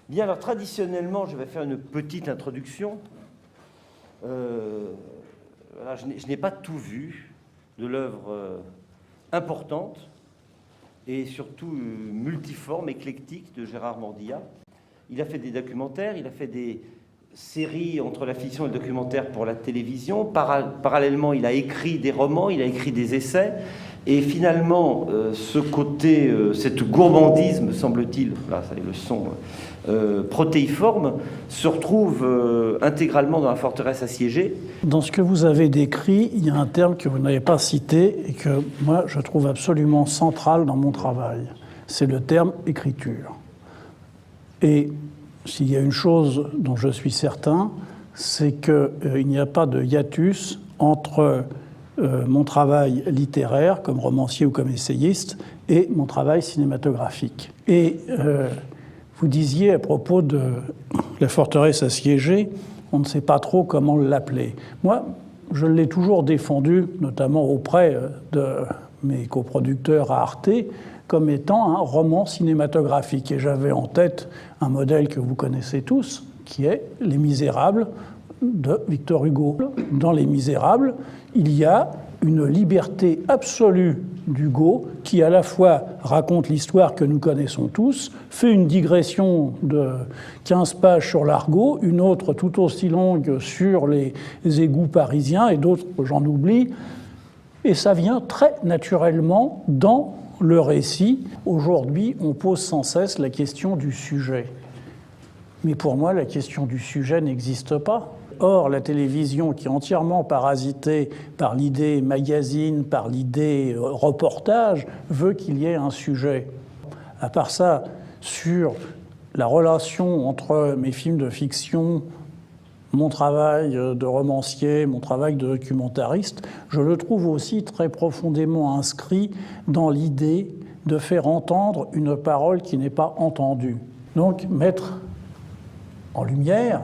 Bien, alors traditionnellement, je vais faire une petite introduction. Voilà, je n'ai pas tout vu de l'œuvre importante et surtout multiforme, éclectique de Gérard Mordilla. Il a fait des documentaires, il a fait des séries entre la fiction et le documentaire pour la télévision. Parallèlement, il a écrit des romans, il a écrit des essais. Et finalement, ce côté, cette gourmandise, me semble-t-il, là, ça y est, le son protéiforme, se retrouve intégralement dans La forteresse assiégée. Dans ce que vous avez décrit, il y a un terme que vous n'avez pas cité et que moi, je trouve absolument central dans mon travail. C'est le terme écriture. Et s'il y a une chose dont je suis certain, c'est qu'il n'y a pas de hiatus entre mon travail littéraire comme romancier ou comme essayiste et mon travail cinématographique. Et vous disiez à propos de La forteresse assiégée, on ne sait pas trop comment l'appeler. Moi, je l'ai toujours défendu, notamment auprès de mes coproducteurs à Arte, comme étant un roman cinématographique. Et j'avais en tête un modèle que vous connaissez tous, qui est Les Misérables de Victor Hugo. Dans Les Misérables, il y a une liberté absolue d'Hugo qui à la fois raconte l'histoire que nous connaissons tous, fait une digression de 15 pages sur l'argot, une autre tout aussi longue sur les égouts parisiens et d'autres, j'en oublie, et ça vient très naturellement dans le récit. Aujourd'hui, on pose sans cesse la question du sujet. Mais pour moi, la question du sujet n'existe pas. Or, la télévision, qui est entièrement parasitée par l'idée magazine, par l'idée reportage, veut qu'il y ait un sujet. À part ça, sur la relation entre mes films de fiction, mon travail de romancier, mon travail de documentariste, je le trouve aussi très profondément inscrit dans l'idée de faire entendre une parole qui n'est pas entendue. Donc, mettre en lumière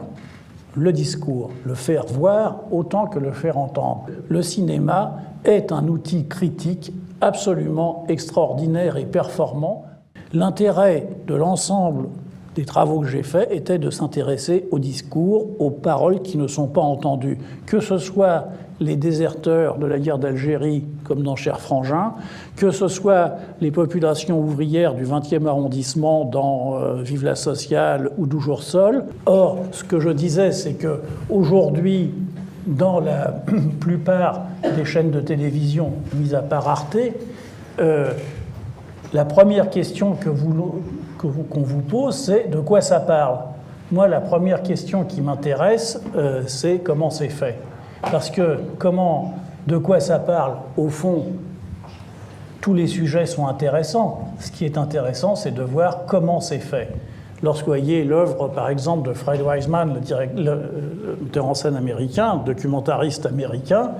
le discours, le faire voir autant que le faire entendre. Le cinéma est un outil critique absolument extraordinaire et performant. L'intérêt de l'ensemble des travaux que j'ai faits était de s'intéresser au discours, aux paroles qui ne sont pas entendues. Que ce soit les déserteurs de la guerre d'Algérie, comme dans Cher Frangin, que ce soit les populations ouvrières du 20e arrondissement dans Vive la sociale ou Toujours seul. Or, ce que je disais, c'est qu'aujourd'hui, dans la plupart des chaînes de télévision, mis à part Arte, la première question qu'on vous pose, c'est de quoi ça parle. Moi, la première question qui m'intéresse, c'est comment c'est fait. Parce que de quoi ça parle, au fond, tous les sujets sont intéressants. Ce qui est intéressant, c'est de voir comment c'est fait. Lorsque vous voyez l'œuvre, par exemple, de Fred Wiseman, le metteur en scène américain, documentariste américain,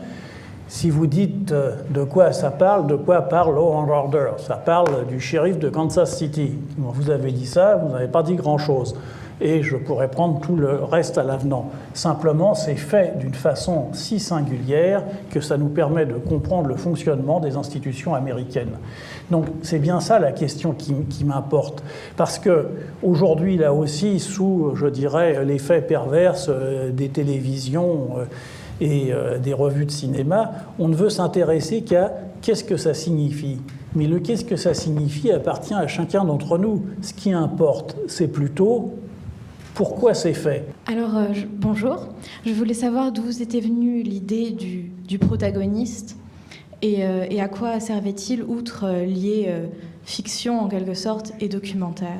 si vous dites de quoi ça parle, de quoi parle Law and Order, ça parle du shérif de Kansas City. Vous avez dit ça, vous n'avez pas dit grand-chose. Et je pourrais prendre tout le reste à l'avenant. Simplement, c'est fait d'une façon si singulière que ça nous permet de comprendre le fonctionnement des institutions américaines. Donc c'est bien ça la question qui m'importe. Parce qu'aujourd'hui, là aussi, sous, je dirais, l'effet perverse des télévisions et des revues de cinéma, on ne veut s'intéresser qu'à qu'est-ce que ça signifie. Mais le qu'est-ce que ça signifie appartient à chacun d'entre nous. Ce qui importe, c'est plutôt pourquoi c'est fait. Alors, bonjour. Je voulais savoir d'où vous était venue l'idée du protagoniste et à quoi servait-il, outre lier fiction en quelque sorte et documentaire.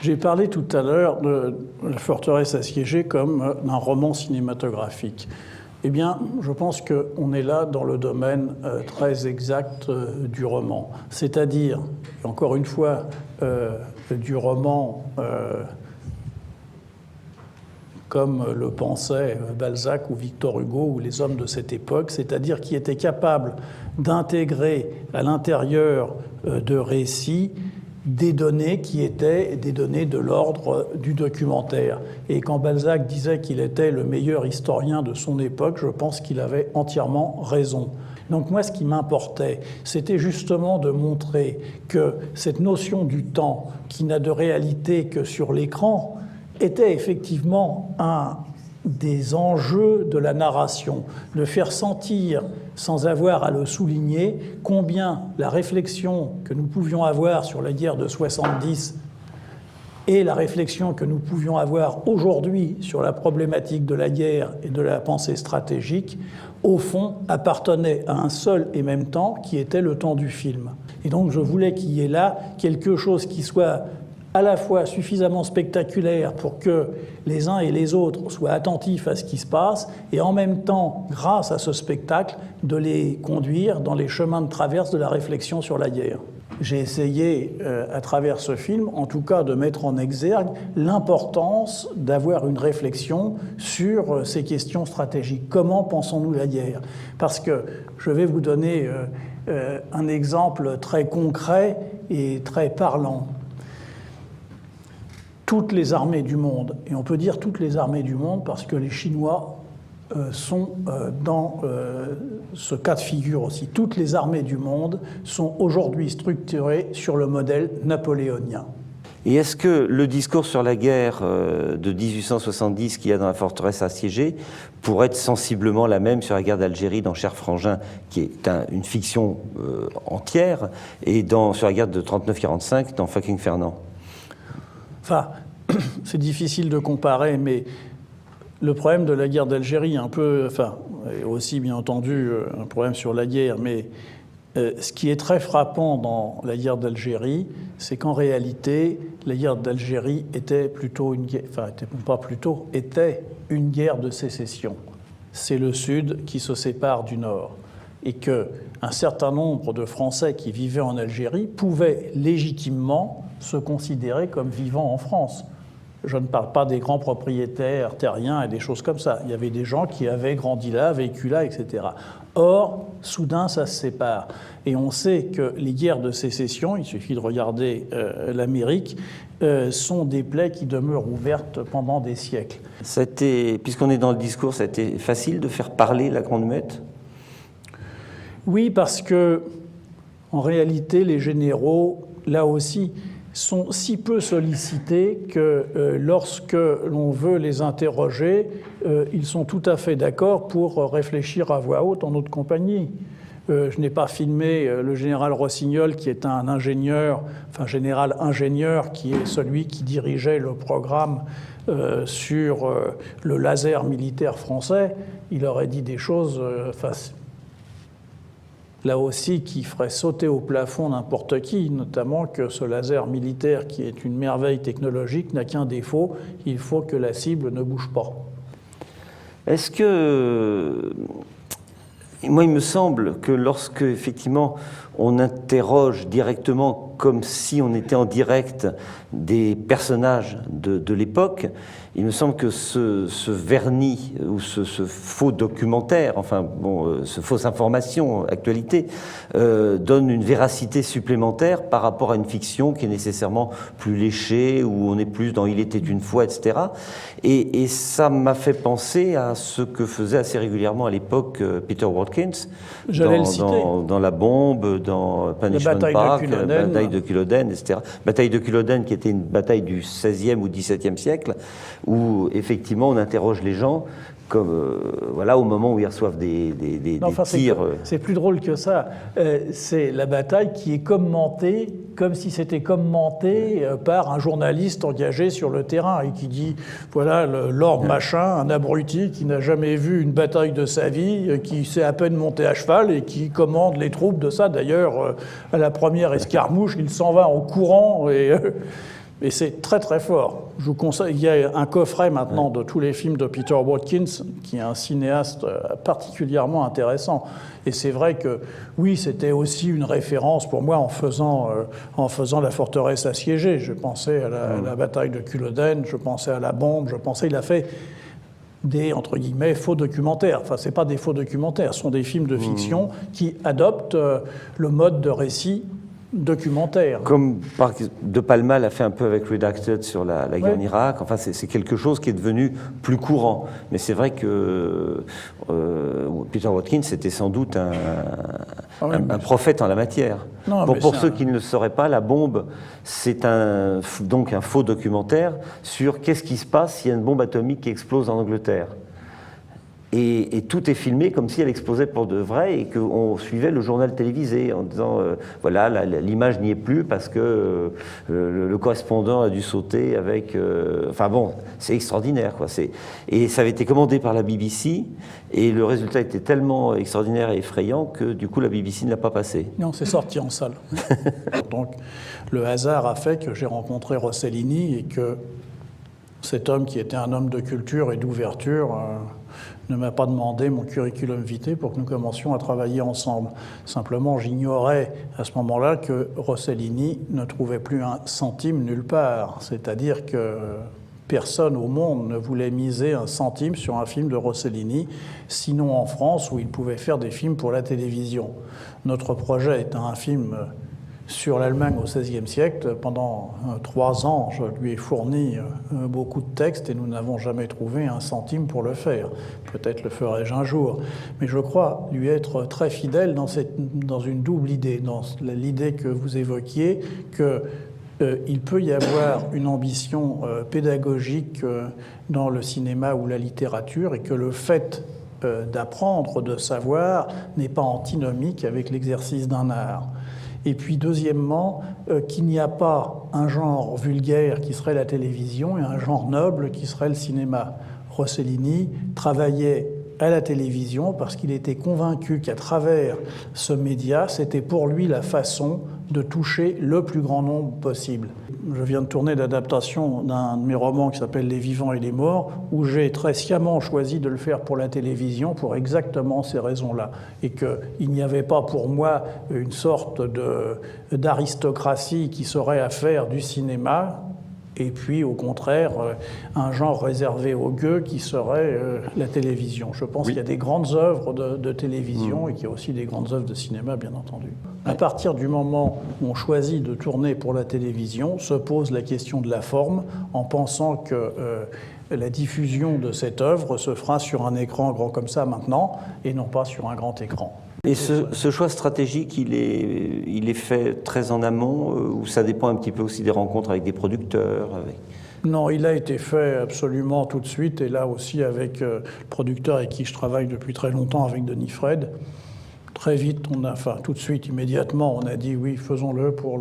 J'ai parlé tout à l'heure de La forteresse assiégée comme d'un roman cinématographique. Eh bien, je pense qu'on est là dans le domaine très exact du roman. C'est-à-dire, encore une fois, du roman comme le pensaient Balzac ou Victor Hugo ou les hommes de cette époque, c'est-à-dire qui étaient capables d'intégrer à l'intérieur de récits des données qui étaient des données de l'ordre du documentaire. Et quand Balzac disait qu'il était le meilleur historien de son époque, je pense qu'il avait entièrement raison. Donc moi, ce qui m'importait, c'était justement de montrer que cette notion du temps, qui n'a de réalité que sur l'écran, était effectivement un des enjeux de la narration, de faire sentir, sans avoir à le souligner, combien la réflexion que nous pouvions avoir sur la guerre de 70 et la réflexion que nous pouvions avoir aujourd'hui sur la problématique de la guerre et de la pensée stratégique, au fond, appartenaient à un seul et même temps qui était le temps du film. Et donc je voulais qu'il y ait là quelque chose qui soit à la fois suffisamment spectaculaire pour que les uns et les autres soient attentifs à ce qui se passe, et en même temps, grâce à ce spectacle, de les conduire dans les chemins de traverse de la réflexion sur la guerre. J'ai essayé, à travers ce film, en tout cas, de mettre en exergue l'importance d'avoir une réflexion sur ces questions stratégiques. Comment pensons-nous la guerre ? Parce que je vais vous donner un exemple très concret et très parlant. Toutes les armées du monde, et on peut dire toutes les armées du monde parce que les Chinois sont dans ce cas de figure aussi. Toutes les armées du monde sont aujourd'hui structurées sur le modèle napoléonien. Et est-ce que le discours sur la guerre de 1870 qu'il y a dans la forteresse assiégée pourrait être sensiblement la même sur la guerre d'Algérie dans Cher Frangin, qui est une fiction entière, et sur la guerre de 39-45 dans Fucking Fernand ? Enfin, c'est difficile de comparer, mais le problème de la guerre d'Algérie, un peu, enfin, et aussi bien entendu un problème sur la guerre, mais ce qui est très frappant dans la guerre d'Algérie, c'est qu'en réalité, la guerre d'Algérie était plutôt une guerre, enfin, était une guerre de sécession. C'est le Sud qui se sépare du Nord. Et qu'un certain nombre de Français qui vivaient en Algérie pouvaient légitimement se considérer comme vivant en France. Je ne parle pas des grands propriétaires terriens et des choses comme ça. Il y avait des gens qui avaient grandi là, vécu là, etc. Or, soudain, ça se sépare. Et on sait que les guerres de sécession, il suffit de regarder l'Amérique, sont des plaies qui demeurent ouvertes pendant des siècles. Puisqu'on est dans le discours, ça a été facile de faire parler la Grande Muette ? Oui, parce que, en réalité, les généraux, là aussi, sont si peu sollicités que lorsque l'on veut les interroger, ils sont tout à fait d'accord pour réfléchir à voix haute en notre compagnie. Je n'ai pas filmé le général Rossignol, qui est un ingénieur, enfin général ingénieur, qui est celui qui dirigeait le programme sur le laser militaire français. Il aurait dit des choses là aussi qui ferait sauter au plafond n'importe qui, notamment que ce laser militaire, qui est une merveille technologique, n'a qu'un défaut, il faut que la cible ne bouge pas. Est-ce que... Moi, il me semble que lorsque, effectivement, on interroge directement, comme si on était en direct, des personnages de l'époque, il me semble que ce vernis ou ce faux documentaire, enfin bon, ce fausse information, actualité, donne une véracité supplémentaire par rapport à une fiction qui est nécessairement plus léchée, où on est plus dans « il était une fois », etc. Et ça m'a fait penser à ce que faisait assez régulièrement à l'époque Peter Watkins, dans La Bombe, dans Punishment Park, la bataille de Culloden, etc. Bataille de Culloden qui était une bataille du XVIe ou XVIIe siècle, où effectivement on interroge les gens comme, voilà, au moment où ils reçoivent des tirs. C'est plus drôle que ça. C'est la bataille qui est commentée comme si c'était commenté par un journaliste engagé sur le terrain et qui dit, voilà, le Lord machin, un abruti qui n'a jamais vu une bataille de sa vie, qui sait à peine monter à cheval et qui commande les troupes de ça. D'ailleurs, à la première escarmouche, il s'en va en courant et c'est très très fort. Je vous conseille, il y a un coffret maintenant de tous les films de Peter Watkins, qui est un cinéaste particulièrement intéressant. Et c'est vrai que, oui, c'était aussi une référence pour moi en faisant La forteresse assiégée. Je pensais à la bataille de Culloden, je pensais à La Bombe, il a fait des, entre guillemets, faux documentaires. Enfin, c'est pas des faux documentaires, ce sont des films de fiction qui adoptent le mode de récit documentaire. Comme De Palma l'a fait un peu avec Redacted sur la guerre en Irak. Enfin, c'est quelque chose qui est devenu plus courant. Mais c'est vrai que Peter Watkins était sans doute un prophète en la matière. Non, pour ceux qui ne le sauraient pas, La Bombe, c'est donc un faux documentaire sur qu'est-ce qui se passe s'il y a une bombe atomique qui explose en Angleterre. Et tout est filmé comme si elle explosait pour de vrai et qu'on suivait le journal télévisé en disant voilà, l'image n'y est plus parce que le correspondant a dû sauter avec... Enfin bon, c'est extraordinaire, quoi. Et ça avait été commandé par la BBC et le résultat était tellement extraordinaire et effrayant que du coup la BBC ne l'a pas passé. Non, c'est sorti en salle. Donc le hasard a fait que j'ai rencontré Rossellini et que cet homme qui était un homme de culture et d'ouverture... ne m'a pas demandé mon curriculum vitae pour que nous commencions à travailler ensemble. Simplement, j'ignorais à ce moment-là que Rossellini ne trouvait plus un centime nulle part. C'est-à-dire que personne au monde ne voulait miser un centime sur un film de Rossellini, sinon en France, où il pouvait faire des films pour la télévision. Notre projet est un film sur l'Allemagne au XVIe siècle. Pendant 3 ans, je lui ai fourni beaucoup de textes et nous n'avons jamais trouvé un centime pour le faire. Peut-être le ferai-je un jour. Mais je crois lui être très fidèle dans une double idée, dans l'idée que vous évoquiez, qu'il peut y avoir une ambition pédagogique dans le cinéma ou la littérature et que le fait d'apprendre, de savoir, n'est pas antinomique avec l'exercice d'un art. Et puis deuxièmement, qu'il n'y a pas un genre vulgaire qui serait la télévision et un genre noble qui serait le cinéma. Rossellini travaillait à la télévision parce qu'il était convaincu qu'à travers ce média, c'était pour lui la façon de toucher le plus grand nombre possible. Je viens de tourner l'adaptation d'un de mes romans qui s'appelle Les Vivants et les Morts, où j'ai très sciemment choisi de le faire pour la télévision pour exactement ces raisons-là. Et qu'il n'y avait pas pour moi une sorte d'aristocratie qui serait à faire du cinéma, et puis au contraire un genre réservé aux gueux qui serait la télévision. Je pense qu'il y a des grandes œuvres de télévision et qu'il y a aussi des grandes œuvres de cinéma, bien entendu. À partir du moment où on choisit de tourner pour la télévision, se pose la question de la forme, en pensant que la diffusion de cette œuvre se fera sur un écran grand comme ça maintenant, et non pas sur un grand écran. Et ce choix stratégique, il est fait très en amont, ou ça dépend un petit peu aussi des rencontres avec des producteurs Non, il a été fait absolument tout de suite, et là aussi avec le producteur avec qui je travaille depuis très longtemps, avec Denis Fred. Très vite, tout de suite, immédiatement, on a dit oui, faisons-le pour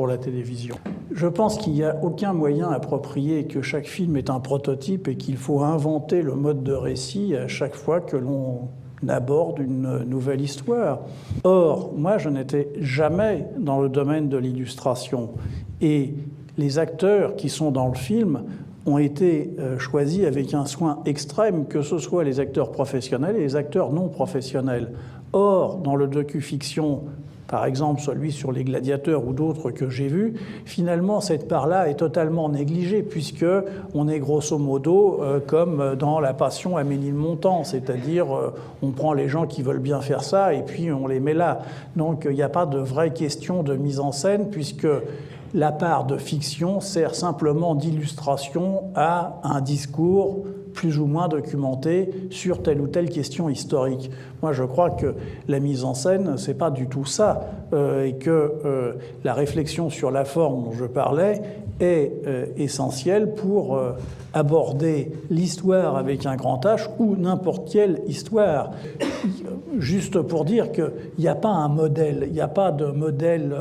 la télévision. Je pense qu'il n'y a aucun moyen approprié, que chaque film est un prototype et qu'il faut inventer le mode de récit à chaque fois que l'on aborde une nouvelle histoire. Or, moi, je n'étais jamais dans le domaine de l'illustration. Et les acteurs qui sont dans le film ont été choisis avec un soin extrême, que ce soit les acteurs professionnels et les acteurs non professionnels. Or, dans le docu-fiction, par exemple celui sur les gladiateurs ou d'autres que j'ai vus, finalement cette part-là est totalement négligée, puisqu'on est grosso modo comme dans La Passion à Ménilmontant, c'est-à-dire on prend les gens qui veulent bien faire ça et puis on les met là. Donc il n'y a pas de vraie question de mise en scène, puisque la part de fiction sert simplement d'illustration à un discours plus ou moins documenté sur telle ou telle question historique. Moi, je crois que la mise en scène, c'est pas du tout ça, et que la réflexion sur la forme dont je parlais est essentielle pour aborder l'histoire avec un grand H ou n'importe quelle histoire. Juste pour dire qu'il n'y a pas un modèle, il n'y a pas de modèle...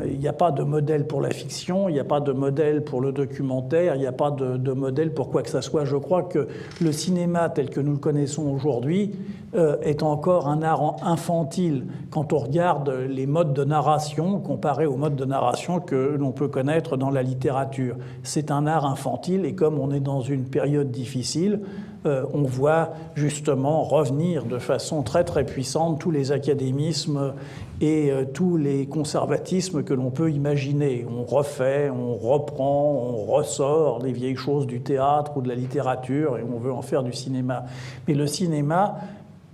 Il n'y a pas de modèle pour la fiction, il n'y a pas de modèle pour le documentaire, il n'y a pas de modèle pour quoi que ce soit. Je crois que le cinéma tel que nous le connaissons aujourd'hui est encore un art infantile quand on regarde les modes de narration comparés aux modes de narration que l'on peut connaître dans la littérature. C'est un art infantile et comme on est dans une période difficile, on voit justement revenir de façon très très puissante tous les académismes et tous les conservatismes que l'on peut imaginer. On refait, on reprend, on ressort les vieilles choses du théâtre ou de la littérature et on veut en faire du cinéma. Mais le cinéma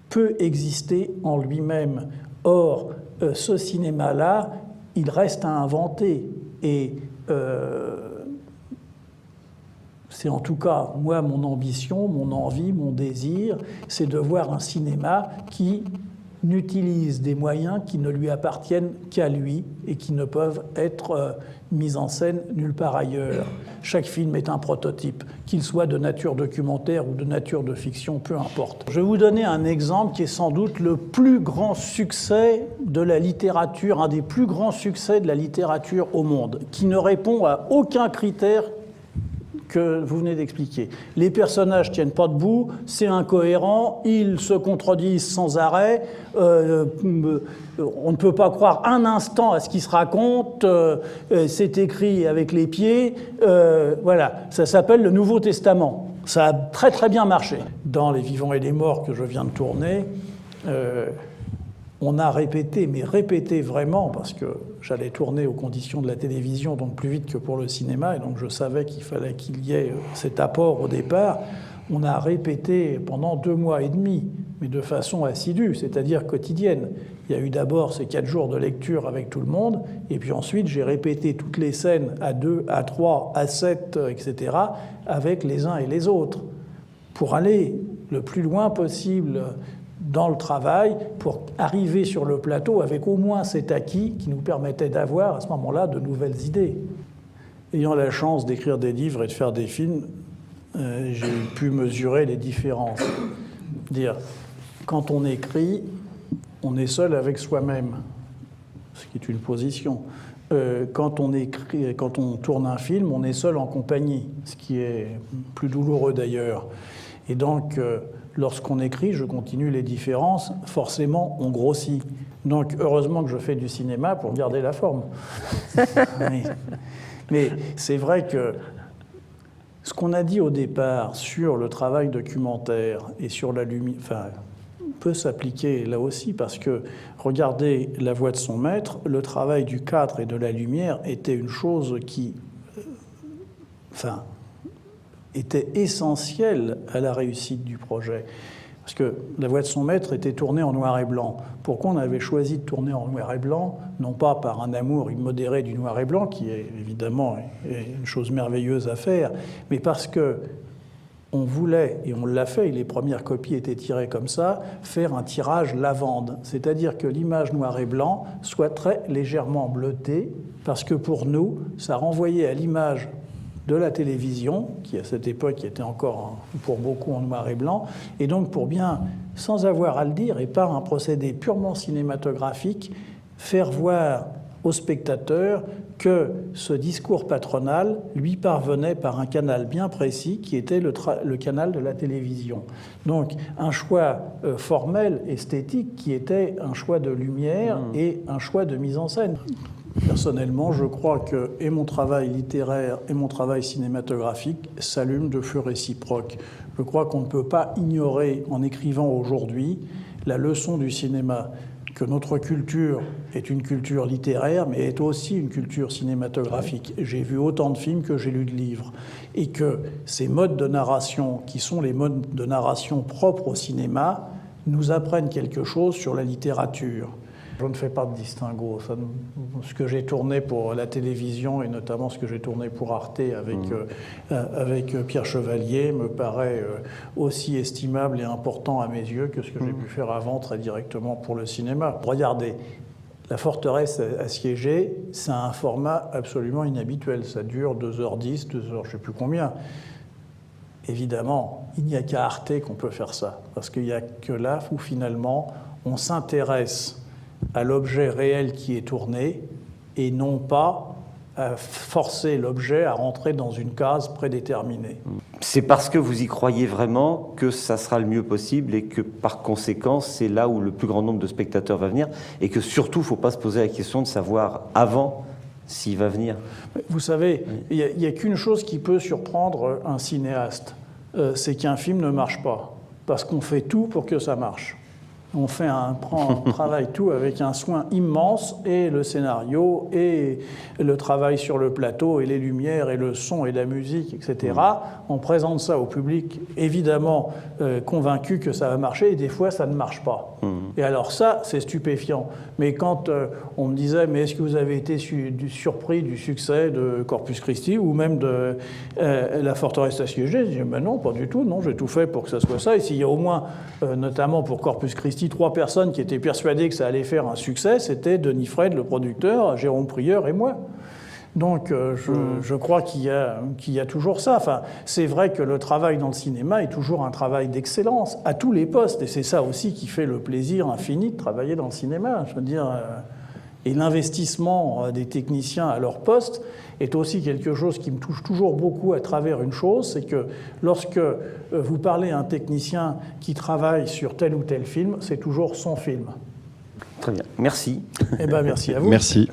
peut exister en lui-même Or, ce cinéma-là, il reste à inventer. Et c'est en tout cas, moi, mon ambition, mon envie, mon désir, c'est de voir un cinéma qui n'utilise des moyens qui ne lui appartiennent qu'à lui et qui ne peuvent être mis en scène nulle part ailleurs. Chaque film est un prototype, qu'il soit de nature documentaire ou de nature de fiction, peu importe. Je vais vous donner un exemple qui est sans doute le plus grand succès de la littérature, un des plus grands succès de la littérature au monde, qui ne répond à aucun critère que vous venez d'expliquer. Les personnages tiennent pas debout, c'est incohérent, ils se contredisent sans arrêt, on ne peut pas croire un instant à ce qui se raconte, c'est écrit avec les pieds, voilà, ça s'appelle le Nouveau Testament. Ça a très très bien marché. Dans Les Vivants et les Morts que je viens de tourner, on a répété, mais répété vraiment, parce que j'allais tourner aux conditions de la télévision, donc plus vite que pour le cinéma, et donc je savais qu'il fallait qu'il y ait cet apport au départ. On a répété pendant 2 mois et demi, mais de façon assidue, c'est-à-dire quotidienne. Il y a eu d'abord ces 4 jours de lecture avec tout le monde, et puis ensuite j'ai répété toutes les scènes à 2, à 3, à 7, etc., avec les uns et les autres, pour aller le plus loin possible dans le travail, pour arriver sur le plateau avec au moins cet acquis qui nous permettait d'avoir à ce moment-là de nouvelles idées. Ayant la chance d'écrire des livres et de faire des films, j'ai pu mesurer les différences. Dire, quand on écrit, on est seul avec soi-même, ce qui est une position. Quand on tourne un film, on est seul en compagnie, ce qui est plus douloureux d'ailleurs. Et donc, lorsqu'on écrit, je continue les différences, forcément, on grossit. Donc, heureusement que je fais du cinéma pour garder la forme. Oui. Mais c'est vrai que ce qu'on a dit au départ sur le travail documentaire et sur la lumière, enfin, peut s'appliquer là aussi, parce que, regardez La Voix de son maître, le travail du cadre et de la lumière était une chose qui, était essentielle à la réussite du projet. Parce que La Voix de son maître était tournée en noir et blanc. Pourquoi on avait choisi de tourner en noir et blanc? Non pas par un amour immodéré du noir et blanc, qui est évidemment une chose merveilleuse à faire, mais parce que on voulait, et on l'a fait, et les premières copies étaient tirées comme ça, faire un tirage lavande. C'est-à-dire que l'image noir et blanc soit très légèrement bleutée, parce que pour nous, ça renvoyait à l'image de la télévision, qui à cette époque était encore pour beaucoup en noir et blanc, et donc pour bien, sans avoir à le dire, et par un procédé purement cinématographique, faire voir au spectateur que ce discours patronal lui parvenait par un canal bien précis qui était le canal de la télévision. Donc un choix formel, esthétique, qui était un choix de lumière et un choix de mise en scène. Personnellement, je crois que et mon travail littéraire et mon travail cinématographique s'allument de feu réciproque. Je crois qu'on ne peut pas ignorer, en écrivant aujourd'hui, la leçon du cinéma, que notre culture est une culture littéraire, mais est aussi une culture cinématographique. J'ai vu autant de films que j'ai lu de livres. Et que ces modes de narration, qui sont les modes de narration propres au cinéma, nous apprennent quelque chose sur la littérature. Je ne fais pas de distinguo. Ce que j'ai tourné pour la télévision, et notamment ce que j'ai tourné pour Arte avec Pierre Chevalier, me paraît aussi estimable et important à mes yeux que ce que j'ai pu faire avant très directement pour le cinéma. Regardez, La Forteresse assiégée, c'est un format absolument inhabituel. Ça dure 2h10, 2h, je ne sais plus combien. Évidemment, il n'y a qu'à Arte qu'on peut faire ça, parce qu'il n'y a que là où finalement on s'intéresse à l'objet réel qui est tourné et non pas à forcer l'objet à rentrer dans une case prédéterminée. C'est parce que vous y croyez vraiment que ça sera le mieux possible et que par conséquent, c'est là où le plus grand nombre de spectateurs va venir et que surtout, il ne faut pas se poser la question de savoir avant s'il va venir. Vous savez, il n'y a qu'une chose qui peut surprendre un cinéaste, c'est qu'un film ne marche pas, parce qu'on fait tout pour que ça marche. On travaille tout avec un soin immense, et le scénario, et le travail sur le plateau, et les lumières, et le son, et la musique, etc. On présente ça au public, évidemment convaincu que ça va marcher, et des fois ça ne marche pas. Et alors ça, c'est stupéfiant. Mais quand on me disait, mais est-ce que vous avez été surpris du succès de Corpus Christi, ou même de La forteresse assiégée, je dis, ben non, pas du tout, non, j'ai tout fait pour que ça soit ça. Et s'il y a au moins, notamment pour Corpus Christi, 3 personnes qui étaient persuadées que ça allait faire un succès, c'était Denis Fred, le producteur, Jérôme Prieur et moi. Donc je crois qu'il y a toujours ça. Enfin, c'est vrai que le travail dans le cinéma est toujours un travail d'excellence, à tous les postes, et c'est ça aussi qui fait le plaisir infini de travailler dans le cinéma. Je veux dire, et l'investissement des techniciens à leur poste est aussi quelque chose qui me touche toujours beaucoup à travers une chose, c'est que lorsque vous parlez à un technicien qui travaille sur tel ou tel film, c'est toujours son film. Très bien, merci. Eh bien, merci à vous. Merci.